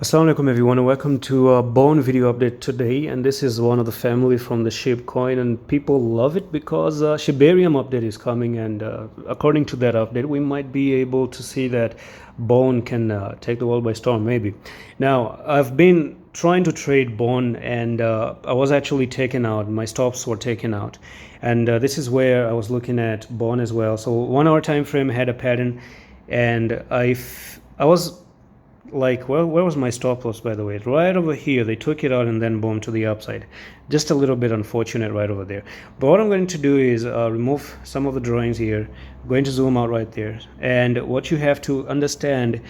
Assalamu alaikum everyone, and welcome to a Bone video update today. And this is one of the family from the SHIB coin, and people love it because Shibarium update is coming, and according to that update we might be able to see that Bone can take the world by storm maybe. Now I've been trying to trade Bone, and I was actually taken out. My stops were taken out, and this is where I was looking at Bone as well. So 1 hour time frame had a pattern, and I was like, well, where was my stop loss, by the way? Right over here. They took it out and then boom to the upside. Just a little bit unfortunate right over there. But what I'm going to do is remove some of the drawings here. I'm going to zoom out right there, and what you have to understand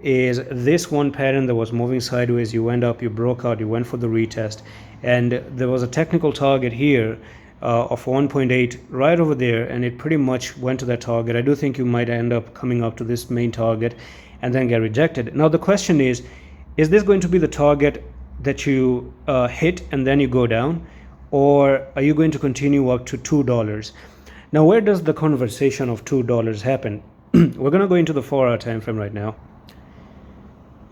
is this one pattern that was moving sideways. You went up, you broke out, you went for the retest, and there was a technical target here of 1.8 right over there, and it pretty much went to that target. I do think you might end up coming up to this main target and then get rejected. Now the question is this going to be the target that you hit and then you go down, or are you going to continue up to $2? Now where does the conversation of $2 happen? We're going to go into the 4-hour time frame right now,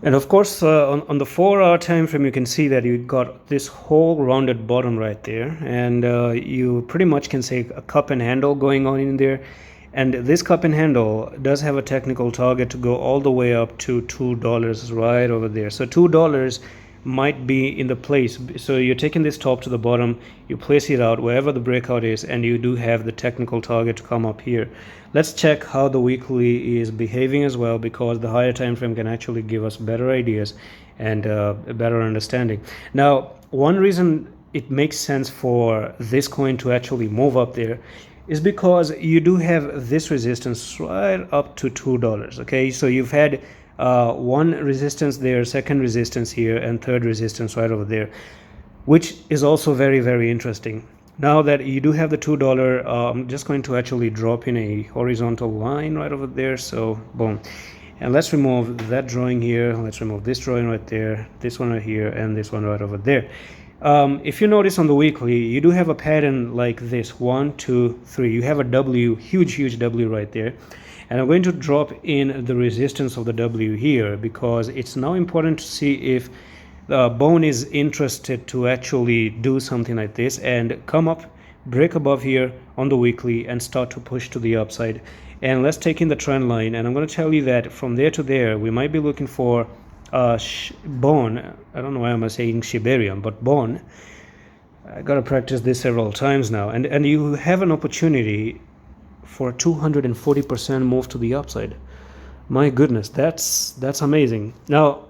and of course on the 4-hour time frame you can see that you got this whole rounded bottom right there, and you pretty much can say a cup and handle going on in there. And this cup and handle does have a technical target to go all the way up to $2 right over there. So $2 might be in the place. So you're taking this top to the bottom, you place it out wherever the breakout is, and you do have the technical target to come up here. Let's check how the weekly is behaving as well, because the higher time frame can actually give us better ideas and a better understanding. Now, one reason it makes sense for this coin to actually move up there is because you do have this resistance right up to $2. Okay, so you've had one resistance there, second resistance here, and third resistance right over there, which is also very, very interesting. Now that you do have the $2, I'm just going to actually drop in a horizontal line right over there. So boom, and let's remove that drawing here. Let's remove this drawing right there, this one right here, and this one right over there. If you notice on the weekly, you do have a pattern like this: 1, 2, 3. You have a W, huge W right there, and I'm going to drop in the resistance of the W here, because it's now important to see if Bone is interested to actually do something like this and come up, break above here on the weekly, and start to push to the upside. And let's take in the trend line, and I'm going to tell you that from there to there we might be looking for Bone. I don't know why I'm saying Shibarium, but Bone. I gotta practice this several times now, and you have an opportunity for a 240% move to the upside. My goodness, that's amazing. Now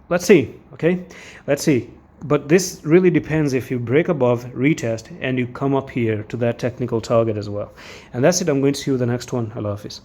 let's see. Okay, let's see. But this really depends if you break above, retest, and you come up here to that technical target as well. And that's it. I'm going to see you the next one. Allah Hafiz.